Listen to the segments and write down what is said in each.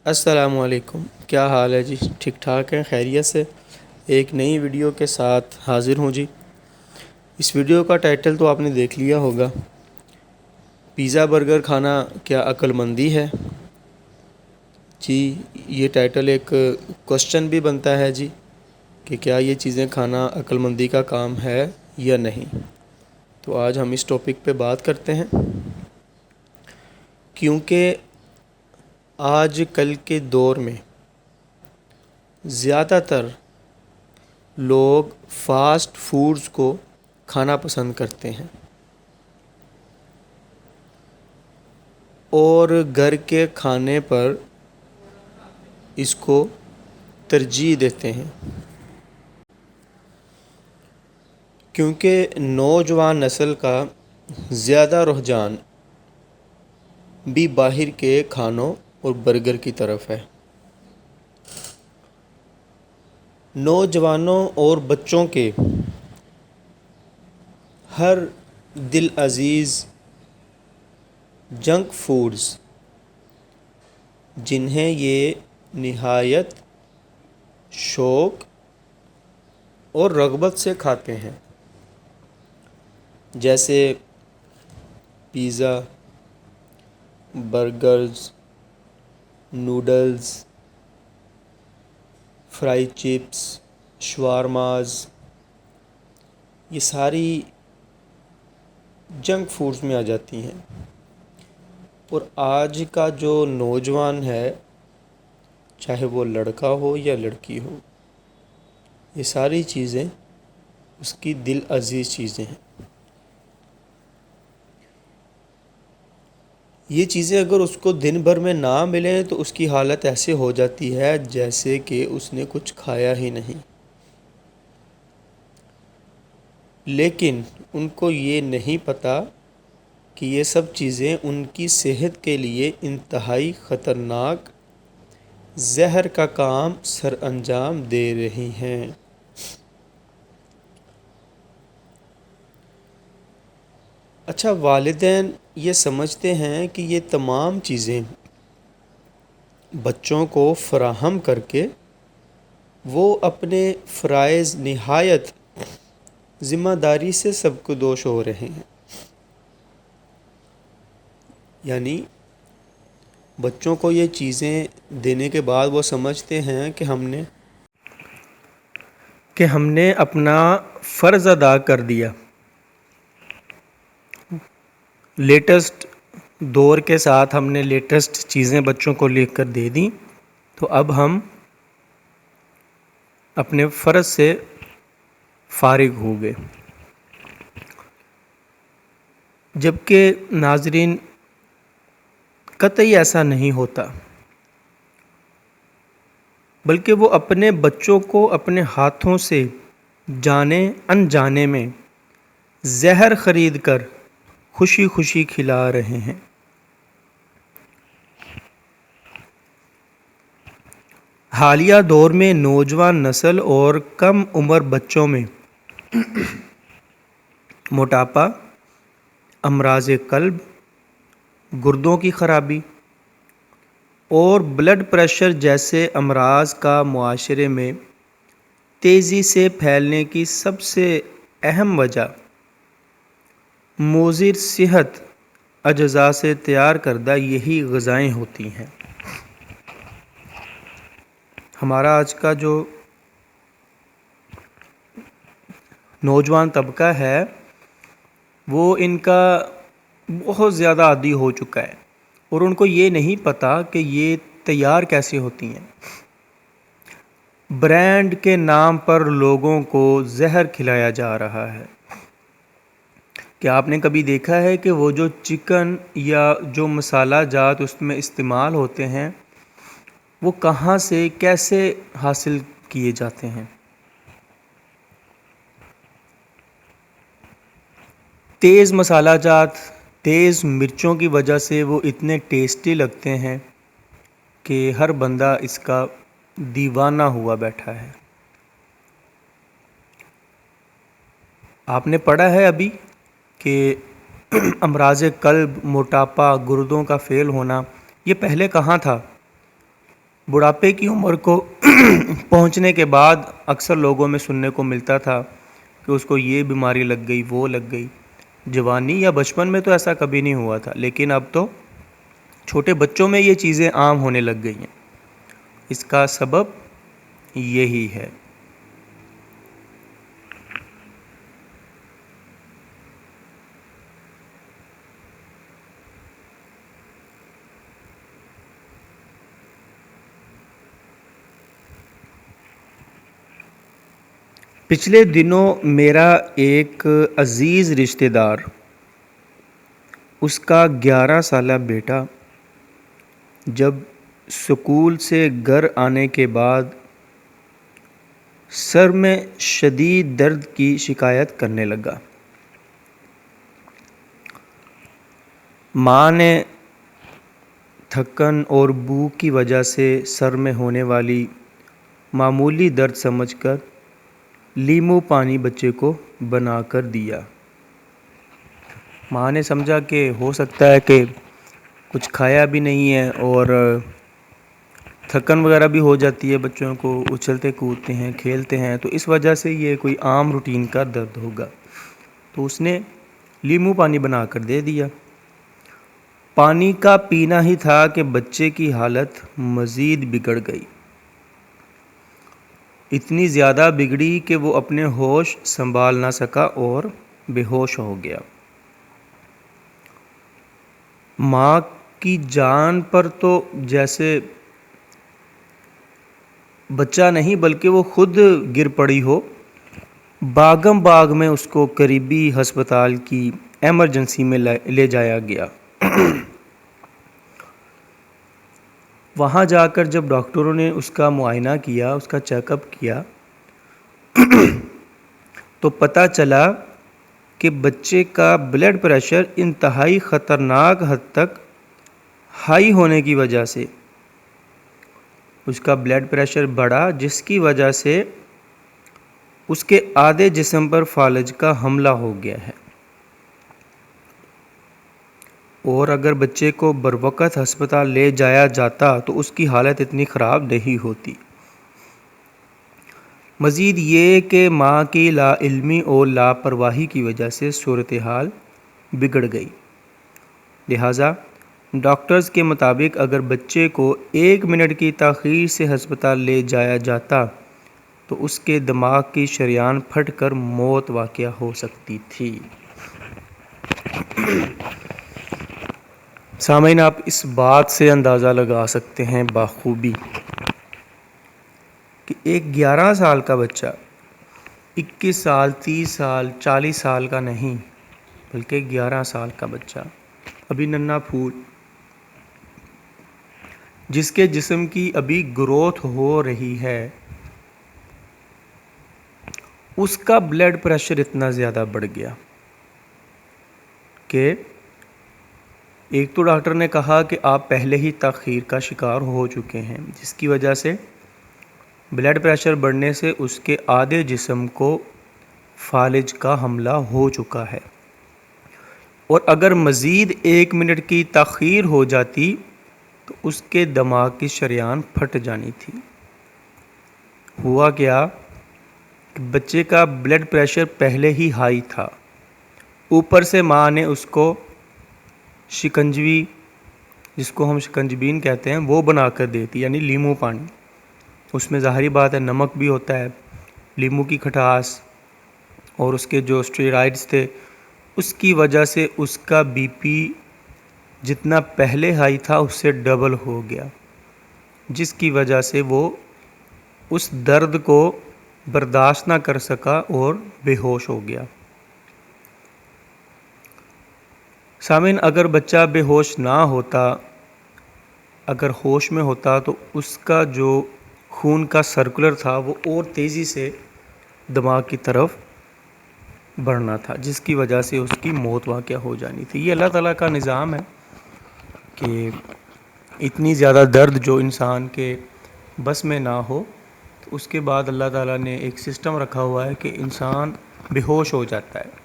السلام علیکم، کیا حال ہے جی؟ ٹھیک ٹھاک ہیں؟ خیریت سے؟ ایک نئی ویڈیو کے ساتھ حاضر ہوں جی۔ اس ویڈیو کا ٹائٹل تو آپ نے دیکھ لیا ہوگا، پیزا برگر کھانا کیا عقل مندی ہے؟ جی، یہ ٹائٹل ایک کوشچن بھی بنتا ہے جی کہ کیا یہ چیزیں کھانا عقل مندی کا کام ہے یا نہیں؟ تو آج ہم اس ٹاپک پہ بات کرتے ہیں، کیونکہ آج کل کے دور میں زیادہ تر لوگ فاسٹ فوڈز کو کھانا پسند کرتے ہیں اور گھر کے کھانے پر اس کو ترجیح دیتے ہیں، کیونکہ نوجوان نسل کا زیادہ رجحان بھی باہر کے کھانوں اور برگر کی طرف ہے۔ نوجوانوں اور بچوں کے ہر دل عزیز جنک فوڈز جنہیں یہ نہایت شوق اور رغبت سے کھاتے ہیں، جیسے pizza, burgers, noodles, fry chips, shawarmas, یہ ساری جنک فوڈز میں آ جاتی ہیں۔ اور آج کا جو نوجوان ہے، چاہے وہ لڑکا ہو یا لڑکی ہو، یہ ساری چیزیں اس کی دل عزیز چیزیں ہیں۔ یہ چیزیں اگر اس کو دن بھر میں نہ ملیں تو اس کی حالت ایسے ہو جاتی ہے جیسے کہ اس نے کچھ کھایا ہی نہیں۔ لیکن ان کو یہ نہیں پتہ کہ یہ سب چیزیں ان کی صحت کے لیے انتہائی خطرناک زہر کا کام سر انجام دے رہی ہیں۔ اچھا، والدین یہ سمجھتے ہیں کہ یہ تمام چیزیں بچوں کو فراہم کر کے وہ اپنے فرائض نہایت ذمہ داری سے سب کو دوش ہو رہے ہیں، یعنی بچوں کو یہ چیزیں دینے کے بعد وہ سمجھتے ہیں کہ ہم نے اپنا فرض ادا کر دیا، لیٹسٹ دور کے ساتھ ہم نے لیٹسٹ چیزیں بچوں کو لے کر دے دیں، تو اب ہم اپنے فرض سے فارغ ہو گئے۔ جبکہ ناظرین، قطعی ایسا نہیں ہوتا، بلکہ وہ اپنے بچوں کو اپنے ہاتھوں سے جانے انجانے میں زہر خرید کر خوشی خوشی کھلا رہے ہیں۔ حالیہ دور میں نوجوان نسل اور کم عمر بچوں میں موٹاپا، امراض قلب، گردوں کی خرابی اور بلڈ پریشر جیسے امراض کا معاشرے میں تیزی سے پھیلنے کی سب سے اہم وجہ مضر صحت اجزاء سے تیار کردہ یہی غذائیں ہوتی ہیں۔ ہمارا آج کا جو نوجوان طبقہ ہے وہ ان کا بہت زیادہ عادی ہو چکا ہے، اور ان کو یہ نہیں پتہ کہ یہ تیار کیسے ہوتی ہیں۔ برانڈ کے نام پر لوگوں کو زہر کھلایا جا رہا ہے۔ کیا آپ نے کبھی دیکھا ہے کہ وہ جو چکن یا جو مسالہ جات اس میں استعمال ہوتے ہیں وہ کہاں سے کیسے حاصل کیے جاتے ہیں؟ تیز مسالہ جات، تیز مرچوں کی وجہ سے وہ اتنے ٹیسٹی لگتے ہیں کہ ہر بندہ اس کا دیوانہ ہوا بیٹھا ہے۔ آپ نے پڑھا ہے ابھی کہ امراض قلب، موٹاپا، گردوں کا فیل ہونا، یہ پہلے کہاں تھا؟ بڑھاپے کی عمر کو پہنچنے کے بعد اکثر لوگوں میں سننے کو ملتا تھا کہ اس کو یہ بیماری لگ گئی، وہ لگ گئی۔ جوانی یا بچپن میں تو ایسا کبھی نہیں ہوا تھا، لیکن اب تو چھوٹے بچوں میں یہ چیزیں عام ہونے لگ گئی ہیں۔ اس کا سبب یہی ہے۔ پچھلے دنوں میرا ایک عزیز رشتہ دار، اس کا 11 سالہ بیٹا جب اسکول سے گھر آنے کے بعد سر میں شدید درد کی شکایت کرنے لگا۔ ماں نے تھکن اور بھوک کی وجہ سے سر میں ہونے والی معمولی درد سمجھ کر لیمو پانی بچے کو بنا کر دیا۔ ماں نے سمجھا کہ ہو سکتا ہے کہ کچھ کھایا بھی نہیں ہے اور تھکن وغیرہ بھی ہو جاتی ہے، بچوں کو اچھلتے کودتے ہیں، کھیلتے ہیں، تو اس وجہ سے یہ کوئی عام روٹین کا درد ہوگا۔ تو اس نے لیمو پانی بنا کر دے دیا۔ پانی کا پینا ہی تھا کہ بچے کی حالت مزید بگڑ گئی۔ اتنی زیادہ بگڑی کہ وہ اپنے ہوش سنبھال نہ سکا اور بے ہوش ہو گیا۔ ماں کی جان پر تو جیسے بچہ نہیں بلکہ وہ خود گر پڑی ہو۔ باغم باغ میں اس کو قریبی ہسپتال کی ایمرجنسی میں لے جایا گیا۔ وہاں جا کر جب ڈاکٹروں نے اس کا معائنہ کیا، اس کا چیک اپ کیا، تو پتہ چلا کہ بچے کا بلڈ پریشر انتہائی خطرناک حد تک ہائی ہونے کی وجہ سے اس کا بلڈ پریشر بڑھا، جس کی وجہ سے اس کے آدھے جسم پر فالج کا حملہ ہو گیا ہے۔ اور اگر بچے کو بروقت ہسپتال لے جایا جاتا تو اس کی حالت اتنی خراب نہیں ہوتی۔ مزید یہ کہ ماں کی لا علمی اور لاپرواہی کی وجہ سے صورتحال بگڑ گئی۔ لہٰذا ڈاکٹرز کے مطابق اگر بچے کو 1 منٹ کی تاخیر سے ہسپتال لے جایا جاتا تو اس کے دماغ کی شریان پھٹ کر موت واقع ہو سکتی تھی۔ سامعین، آپ اس بات سے اندازہ لگا سکتے ہیں بخوبی کہ ایک 11 سال کا بچہ 21 سال، 30 سال، 40 سال کا نہیں بلکہ 11 سال کا بچہ، ابھی ننھا پھول، جس کے جسم کی ابھی گروتھ ہو رہی ہے، اس کا بلڈ پریشر اتنا زیادہ بڑھ گیا کہ ایک تو ڈاکٹر نے کہا کہ آپ پہلے ہی تاخیر کا شکار ہو چکے ہیں، جس کی وجہ سے بلڈ پریشر بڑھنے سے اس کے آدھے جسم کو فالج کا حملہ ہو چکا ہے، اور اگر مزید 1 منٹ کی تاخیر ہو جاتی تو اس کے دماغ کی شریان پھٹ جانی تھی۔ ہوا کیا کہ بچے کا بلڈ پریشر پہلے ہی ہائی تھا، اوپر سے ماں نے اس کو شکنجوی، جس کو ہم شکنجبین کہتے ہیں، وہ بنا کر دیتی، یعنی لیمو پانی۔ اس میں ظاہری بات ہے نمک بھی ہوتا ہے، لیمو کی کھٹاس اور اس کے جو اسٹیرائڈز تھے، اس کی وجہ سے اس کا بی پی جتنا پہلے ہائی تھا اس سے ڈبل ہو گیا، جس کی وجہ سے وہ اس درد کو برداشت نہ کر سکا اور بے ہوش ہو گیا۔ سامعین، اگر بچہ بے ہوش نہ ہوتا، اگر ہوش میں ہوتا تو اس کا جو خون کا سرکولر تھا وہ اور تیزی سے دماغ کی طرف بڑھنا تھا، جس کی وجہ سے اس کی موت واقع ہو جانی تھی۔ یہ اللہ تعالیٰ کا نظام ہے کہ اتنی زیادہ درد جو انسان کے بس میں نہ ہو، تو اس کے بعد اللہ تعالیٰ نے ایک سسٹم رکھا ہوا ہے کہ انسان بے ہوش ہو جاتا ہے۔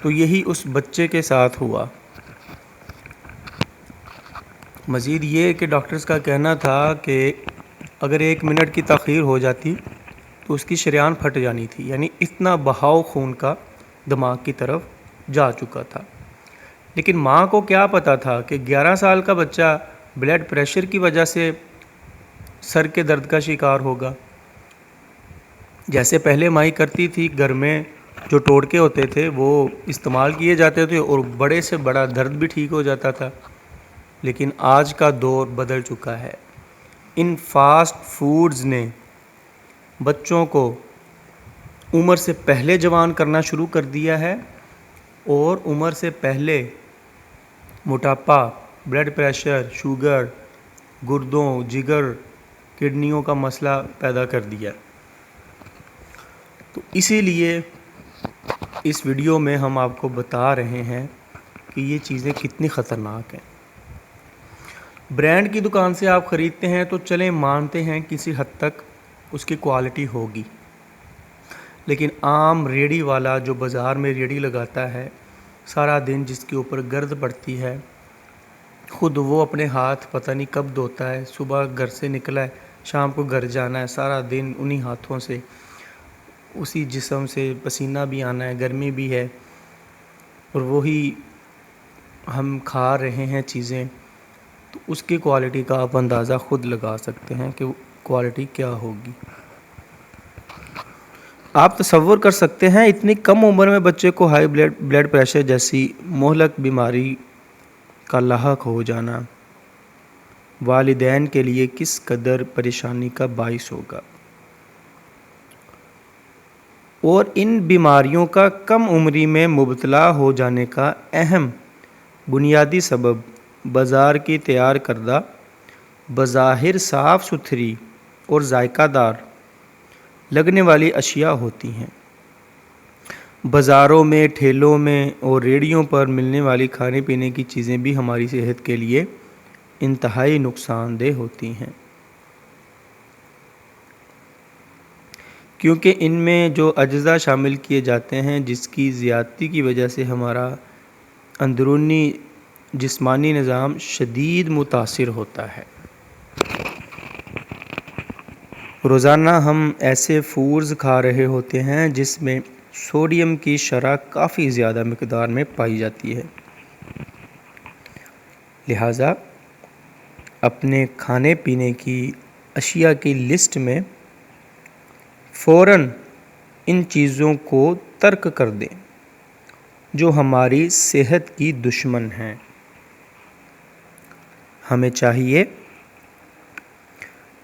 تو یہی اس بچے کے ساتھ ہوا۔ مزید یہ کہ ڈاکٹرز کا کہنا تھا کہ اگر 1 منٹ کی تاخیر ہو جاتی تو اس کی شریان پھٹ جانی تھی، یعنی اتنا بہاؤ خون کا دماغ کی طرف جا چکا تھا۔ لیکن ماں کو کیا پتہ تھا کہ 11 سال کا بچہ بلڈ پریشر کی وجہ سے سر کے درد کا شکار ہوگا۔ جیسے پہلے مائی کرتی تھی، گھر میں جو ٹوٹکے ہوتے تھے وہ استعمال کیے جاتے تھے اور بڑے سے بڑا درد بھی ٹھیک ہو جاتا تھا۔ لیکن آج کا دور بدل چکا ہے۔ ان فاسٹ فوڈز نے بچوں کو عمر سے پہلے جوان کرنا شروع کر دیا ہے، اور عمر سے پہلے موٹاپا، بلڈ پریشر، شوگر، گردوں، جگر، کڈنیوں کا مسئلہ پیدا کر دیا۔ تو اسی لیے اس ویڈیو میں ہم آپ کو بتا رہے ہیں کہ یہ چیزیں کتنی خطرناک ہیں۔ برانڈ کی دکان سے آپ خریدتے ہیں تو چلیں مانتے ہیں کسی حد تک اس کی کوالٹی ہوگی، لیکن عام ریڑھی والا جو بازار میں ریڑھی لگاتا ہے، سارا دن جس کے اوپر گرد پڑتی ہے، خود وہ اپنے ہاتھ پتہ نہیں کب دھوتا ہے، صبح گھر سے نکلا ہے، شام کو گھر جانا ہے، سارا دن انہی ہاتھوں سے، اسی جسم سے پسینہ بھی آنا ہے، گرمی بھی ہے، اور وہی ہم کھا رہے ہیں چیزیں، تو اس کی کوالٹی کا آپ اندازہ خود لگا سکتے ہیں کہ کوالٹی کیا ہوگی۔ آپ تصور کر سکتے ہیں اتنی کم عمر میں بچے کو ہائی بلڈ پریشر جیسی مہلک بیماری کا لاحق ہو جانا والدین کے لیے کس قدر پریشانی کا باعث ہوگا، اور ان بیماریوں کا کم عمری میں مبتلا ہو جانے کا اہم بنیادی سبب بازار کی تیار کردہ بظاہر صاف ستھری اور ذائقہ دار لگنے والی اشیاء ہوتی ہیں۔ بازاروں میں، ٹھیلوں میں اور ریڑھیوں پر ملنے والی کھانے پینے کی چیزیں بھی ہماری صحت کے لیے انتہائی نقصان دہ ہوتی ہیں، کیونکہ ان میں جو اجزاء شامل کیے جاتے ہیں جس کی زیادتی کی وجہ سے ہمارا اندرونی جسمانی نظام شدید متاثر ہوتا ہے۔ روزانہ ہم ایسے فوڈز کھا رہے ہوتے ہیں جس میں سوڈیم کی شرح کافی زیادہ مقدار میں پائی جاتی ہے، لہٰذا اپنے کھانے پینے کی اشیاء کی لسٹ میں فوراً ان چیزوں کو ترک کر دیں جو ہماری صحت کی دشمن ہیں۔ ہمیں چاہیے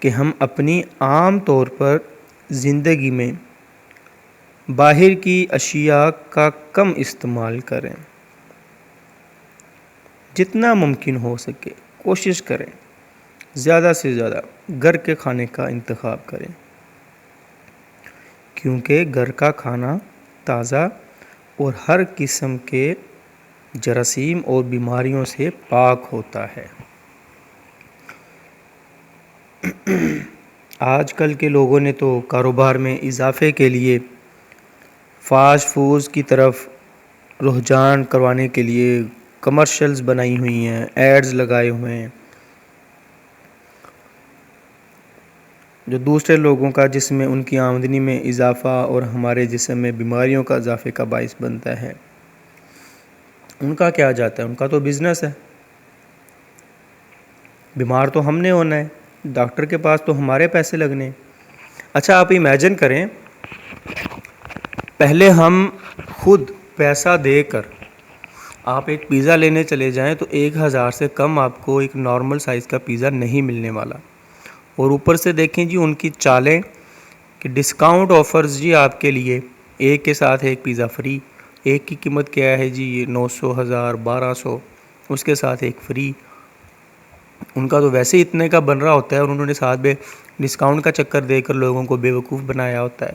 کہ ہم اپنی عام طور پر زندگی میں باہر کی اشیاء کا کم استعمال کریں، جتنا ممکن ہو سکے کوشش کریں زیادہ سے زیادہ گھر کے کھانے کا انتخاب کریں، کیونکہ گھر کا کھانا تازہ اور ہر قسم کے جراثیم اور بیماریوں سے پاک ہوتا ہے۔ آج کل کے لوگوں نے تو کاروبار میں اضافے کے لیے فاسٹ فوڈز کی طرف رجحان کروانے کے لیے کمرشلز بنائی ہوئی ہیں، ایڈز لگائے ہوئے ہیں، جو دوسرے لوگوں کا جسم میں ان کی آمدنی میں اضافہ اور ہمارے جسم میں بیماریوں کا اضافے کا باعث بنتا ہے۔ ان کا کیا جاتا ہے، ان کا تو بزنس ہے، بیمار تو ہم نے ہونا ہے، ڈاکٹر کے پاس تو ہمارے پیسے لگنے ہیں۔ اچھا آپ امیجن کریں، پہلے ہم خود پیسہ دے کر آپ ایک پیزا لینے چلے جائیں تو 1000 سے کم آپ کو ایک نارمل سائز کا پیزا نہیں ملنے والا، اور اوپر سے دیکھیں جی ان کی چالیں کہ ڈسکاؤنٹ آفرز جی آپ کے لیے، ایک کے ساتھ ایک پیزا فری، ایک کی قیمت کیا ہے جی 900، 1000، 1200، اس کے ساتھ ایک فری۔ ان کا تو ویسے اتنے کا بن رہا ہوتا ہے اور انہوں نے ساتھ میں ڈسکاؤنٹ کا چکر دے کر لوگوں کو بیوقوف بنایا ہوتا ہے،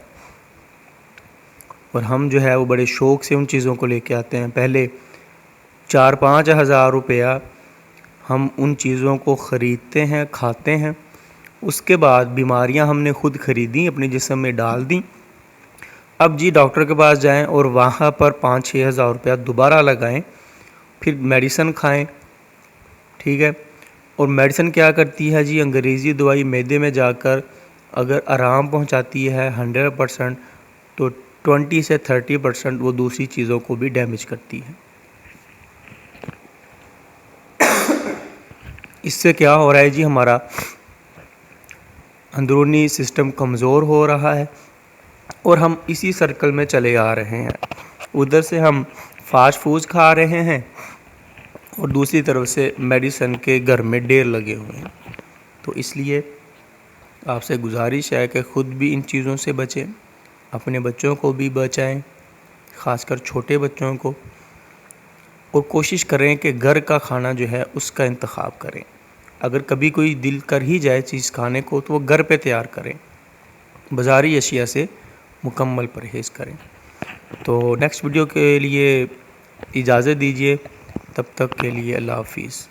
اور ہم جو ہے وہ بڑے شوق سے ان چیزوں کو لے کے آتے ہیں۔ پہلے 4-5 ہزار روپیہ ہم ان چیزوں کو خریدتے ہیں، کھاتے ہیں، اس کے بعد بیماریاں ہم نے خود خریدیں، اپنے جسم میں ڈال دیں، اب جی ڈاکٹر کے پاس جائیں اور وہاں پر 5-6 ہزار روپیہ دوبارہ لگائیں، پھر میڈیسن کھائیں، ٹھیک ہے، اور میڈیسن کیا کرتی ہے جی؟ انگریزی دوائی معدے میں جا کر اگر آرام پہنچاتی ہے 100%، تو 20 سے 30% وہ دوسری چیزوں کو بھی ڈیمیج کرتی ہے۔ اس سے کیا ہو رہا ہے جی؟ ہمارا اندرونی سسٹم کمزور ہو رہا ہے اور ہم اسی سرکل میں چلے آ رہے ہیں۔ ادھر سے ہم فاسٹ فوڈ کھا رہے ہیں اور دوسری طرف سے میڈیسن کے گھر میں ڈھیر لگے ہوئے ہیں۔ تو اس لیے آپ سے گزارش ہے کہ خود بھی ان چیزوں سے بچیں، اپنے بچوں کو بھی بچائیں، خاص کر چھوٹے بچوں کو، اور کوشش کریں کہ گھر کا کھانا جو ہے اس کا انتخاب کریں۔ اگر کبھی کوئی دل کر ہی جائے چیز کھانے کو تو وہ گھر پہ تیار کریں، بازاری اشیاء سے مکمل پرہیز کریں۔ تو نیکسٹ ویڈیو کے لیے اجازت دیجیے، تب تک کے لیے اللہ حافظ۔